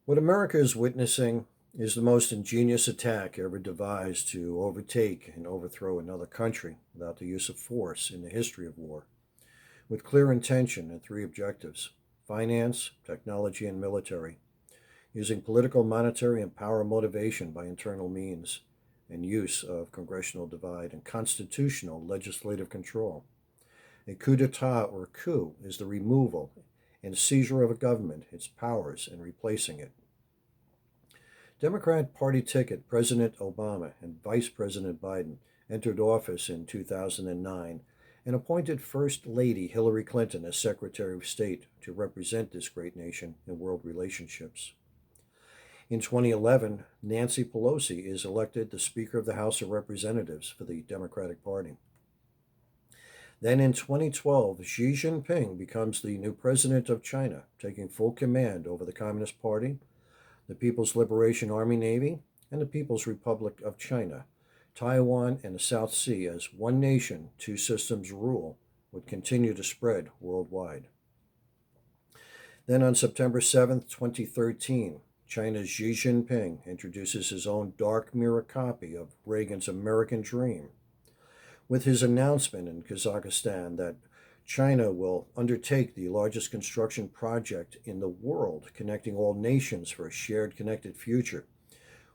What America is witnessing is the most ingenious attack ever devised to overtake and overthrow another country without the use of force in the history of war, with clear intention and three objectives: finance, technology, and military, using political, monetary, and power motivation by internal means, and use of congressional divide and constitutional legislative control. A coup d'etat or coup is the removal and seizure of a government, its powers, and replacing it. Democrat Party ticket President Obama and Vice President Biden entered office in 2009 and appointed First Lady Hillary Clinton as Secretary of State to represent this great nation in world relationships. In 2011, Nancy Pelosi is elected the Speaker of the House of Representatives for the Democratic Party. Then in 2012, Xi Jinping becomes the new president of China, taking full command over the Communist Party, the People's Liberation Army Navy, and the People's Republic of China. Taiwan and the South Sea as one nation, two systems rule would continue to spread worldwide. Then on September 7th, 2013, China's Xi Jinping introduces his own dark mirror copy of Reagan's American Dream, with his announcement in Kazakhstan that China will undertake the largest construction project in the world, connecting all nations for a shared connected future,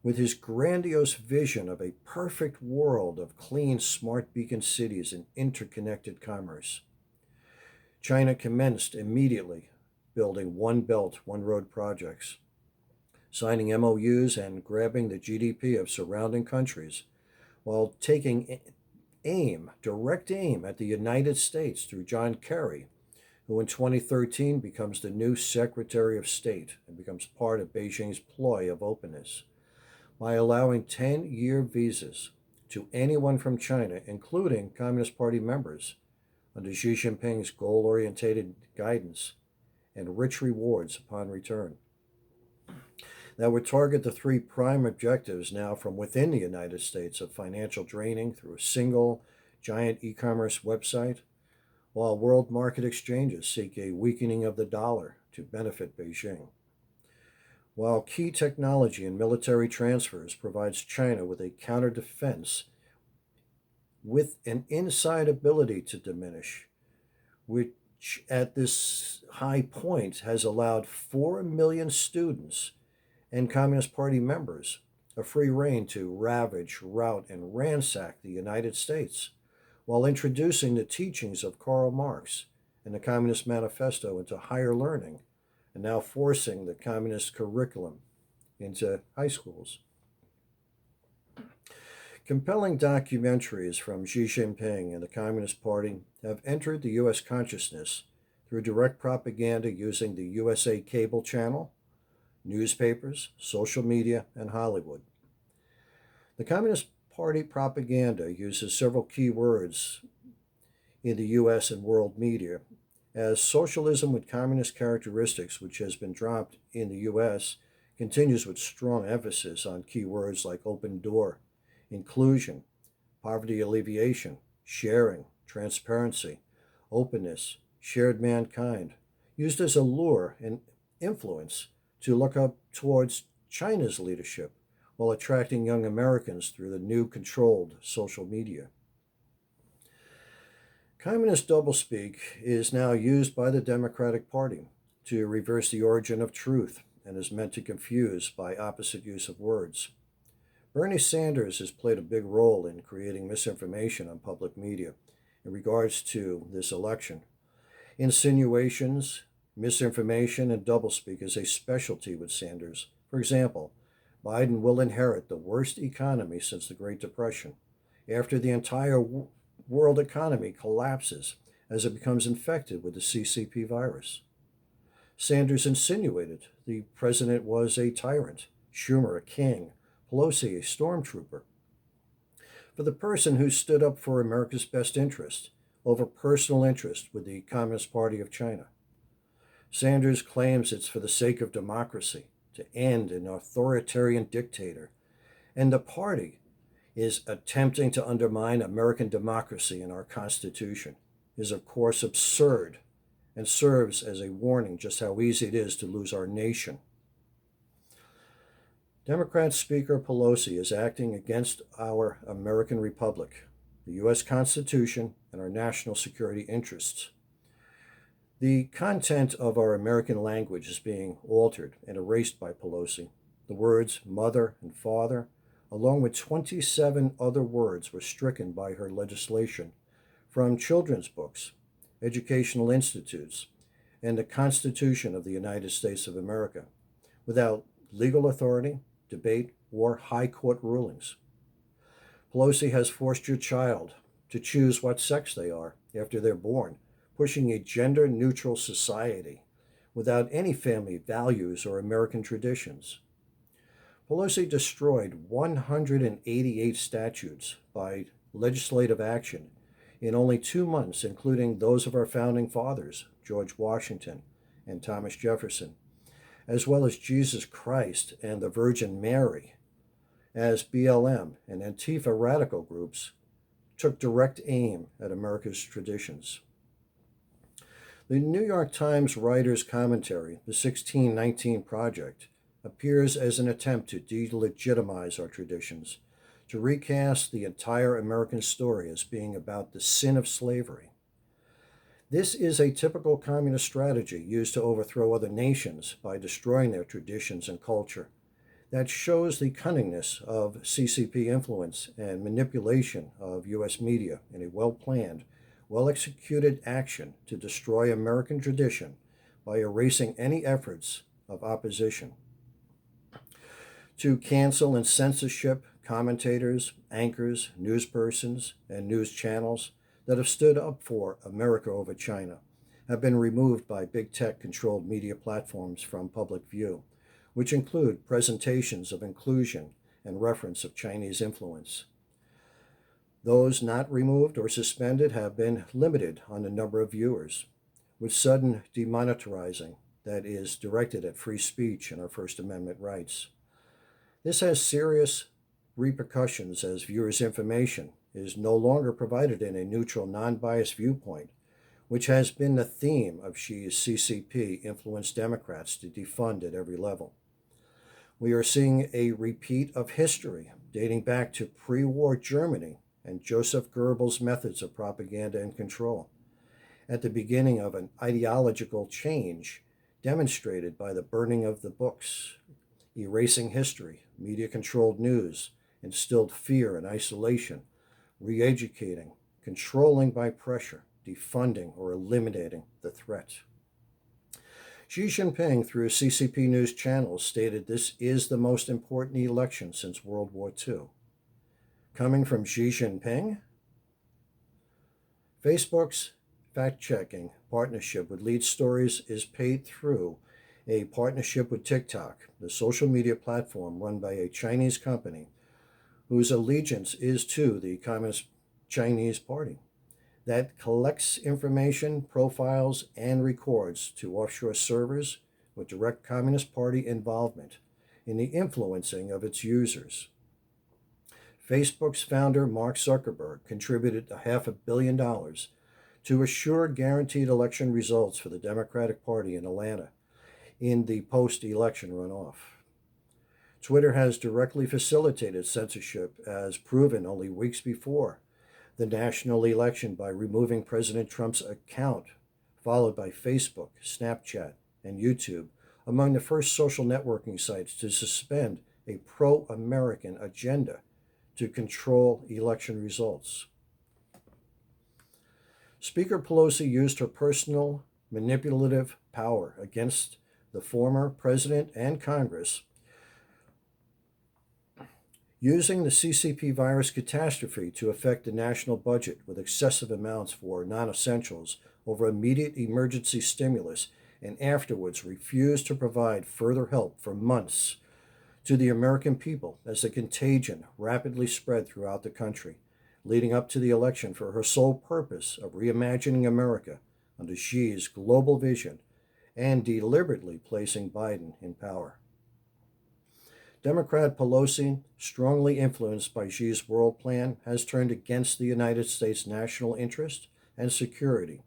with his grandiose vision of a perfect world of clean, smart beacon cities and interconnected commerce. China commenced immediately building One Belt, One Road projects, signing MOUs and grabbing the GDP of surrounding countries, while taking direct aim at the United States through John Kerry, who in 2013 becomes the new Secretary of State and becomes part of Beijing's ploy of openness by allowing 10-year visas to anyone from China, including Communist Party members, under Xi Jinping's goal oriented guidance and rich rewards upon return. That would target the three prime objectives now from within the United States of financial draining through a single giant e commerce website, while world market exchanges seek a weakening of the dollar to benefit Beijing. While key technology and military transfers provides China with a counter defense with an inside ability to diminish, which at this high point has allowed 4 million students and Communist Party members a free rein to ravage, rout, and ransack the United States, while introducing the teachings of Karl Marx and the Communist Manifesto into higher learning, and now forcing the communist curriculum into high schools. Compelling documentaries from Xi Jinping and the Communist Party have entered the U.S. consciousness through direct propaganda using the USA cable channel, newspapers, social media, and Hollywood. The Communist Party propaganda uses several key words in the US and world media, as socialism with communist characteristics, which has been dropped in the US, continues with strong emphasis on key words like open door, inclusion, poverty alleviation, sharing, transparency, openness, shared mankind, used as a lure and influence to look up towards China's leadership while attracting young Americans through the new controlled social media. Communist doublespeak is now used by the Democratic Party to reverse the origin of truth and is meant to confuse by opposite use of words. Bernie Sanders has played a big role in creating misinformation on public media in regards to this election. Insinuations, misinformation, and doublespeak is a specialty with Sanders. For example, Biden will inherit the worst economy since the Great Depression, after the entire world economy collapses as it becomes infected with the CCP virus. Sanders insinuated the president was a tyrant, Schumer a king, Pelosi a stormtrooper. For the person who stood up for America's best interest over personal interest with the Communist Party of China. Sanders claims it's for the sake of democracy, to end an authoritarian dictator, and the party is attempting to undermine American democracy and our Constitution, is of course absurd and serves as a warning just how easy it is to lose our nation. Democrat Speaker Pelosi is acting against our American Republic, the U.S. Constitution, and our national security interests. The content of our American language is being altered and erased by Pelosi. The words mother and father, along with 27 other words, were stricken by her legislation from children's books, educational institutes, and the Constitution of the United States of America, without legal authority, debate, or high court rulings. Pelosi has forced your child to choose what sex they are after they're born, pushing a gender neutral society without any family values or American traditions. Pelosi destroyed 188 statutes by legislative action in only 2 months, including those of our founding fathers, George Washington and Thomas Jefferson, as well as Jesus Christ and the Virgin Mary, as BLM and Antifa radical groups took direct aim at America's traditions. The New York Times writer's commentary, The 1619 Project, appears as an attempt to delegitimize our traditions, to recast the entire American story as being about the sin of slavery. This is a typical communist strategy used to overthrow other nations by destroying their traditions and culture. That shows the cunningness of CCP influence and manipulation of U.S. media in a well-planned, well-executed action to destroy American tradition by erasing any efforts of opposition. To cancel and censorship commentators, anchors, newspersons, and news channels that have stood up for America over China have been removed by big tech-controlled media platforms from public view, which include presentations of inclusion and reference of Chinese influence. Those not removed or suspended have been limited on the number of viewers, with sudden demonetizing that is directed at free speech and our First Amendment rights. This has serious repercussions as viewers' information is no longer provided in a neutral, non-biased viewpoint, which has been the theme of Xi's CCP influenced Democrats to defund at every level. We are seeing a repeat of history dating back to pre-war Germany and Joseph Goebbels' methods of propaganda and control, at the beginning of an ideological change demonstrated by the burning of the books, erasing history, media-controlled news, instilled fear and isolation, re-educating, controlling by pressure, defunding or eliminating the threat. Xi Jinping, through CCP News channels, stated this is the most important election since World War II. Coming from Xi Jinping? Facebook's fact-checking partnership with Lead Stories is paid through a partnership with TikTok, the social media platform run by a Chinese company whose allegiance is to the Communist Chinese Party, that collects information, profiles, and records to offshore servers with direct Communist Party involvement in the influencing of its users. Facebook's founder, Mark Zuckerberg, contributed $500 million to assure guaranteed election results for the Democratic Party in Atlanta in the post-election runoff. Twitter has directly facilitated censorship, as proven only weeks before the national election by removing President Trump's account, followed by Facebook, Snapchat, and YouTube, among the first social networking sites to suspend a pro-American agenda to control election results. Speaker Pelosi used her personal manipulative power against the former president and Congress, using the CCP virus catastrophe to affect the national budget with excessive amounts for non-essentials over immediate emergency stimulus, and afterwards refused to provide further help for months to the American people as the contagion rapidly spread throughout the country, leading up to the election for her sole purpose of reimagining America under Xi's global vision and deliberately placing Biden in power. Democrat Pelosi, strongly influenced by Xi's world plan, has turned against the United States' national interest and security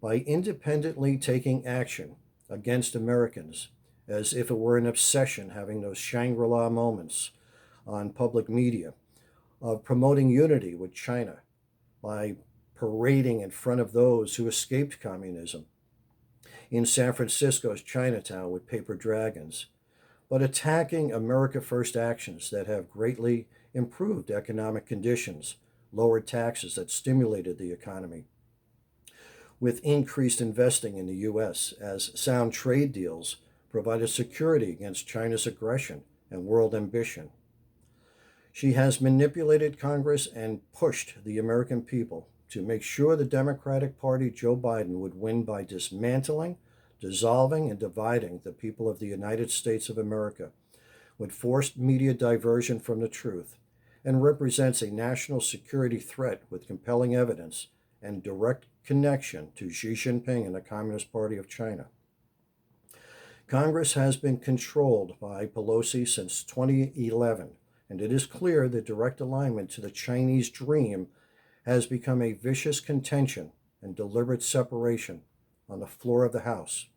by independently taking action against Americans as if it were an obsession, having those Shangri-La moments on public media of promoting unity with China by parading in front of those who escaped communism in San Francisco's Chinatown with paper dragons, but attacking America First actions that have greatly improved economic conditions, lowered taxes that stimulated the economy, with increased investing in the U.S. as sound trade deals provided security against China's aggression and world ambition. She has manipulated Congress and pushed the American people to make sure the Democratic Party, Joe Biden, would win by dismantling, dissolving, and dividing the people of the United States of America with forced media diversion from the truth, and represents a national security threat with compelling evidence and direct connection to Xi Jinping and the Communist Party of China. Congress has been controlled by Pelosi since 2011, and it is clear that direct alignment to the Chinese dream has become a vicious contention and deliberate separation on the floor of the House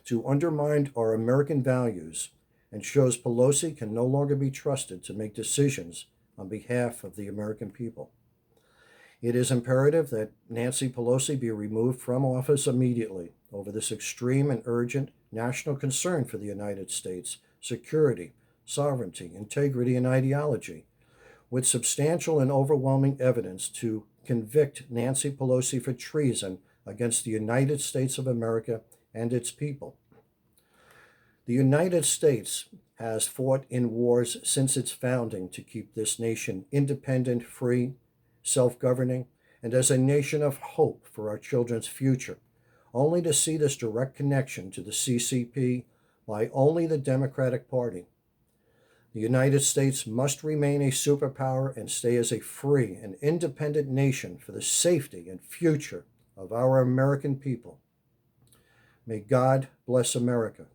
to undermine our American values, and shows Pelosi can no longer be trusted to make decisions on behalf of the American people. It is imperative that Nancy Pelosi be removed from office immediately over this extreme and urgent national concern for the United States, security, sovereignty, integrity, and ideology, with substantial and overwhelming evidence to convict Nancy Pelosi for treason against the United States of America and its people. The United States has fought in wars since its founding to keep this nation independent, free, self-governing, and as a nation of hope for our children's future, only to see this direct connection to the CCP by only the Democratic Party. The United States must remain a superpower and stay as a free and independent nation for the safety and future of our American people. May God bless America.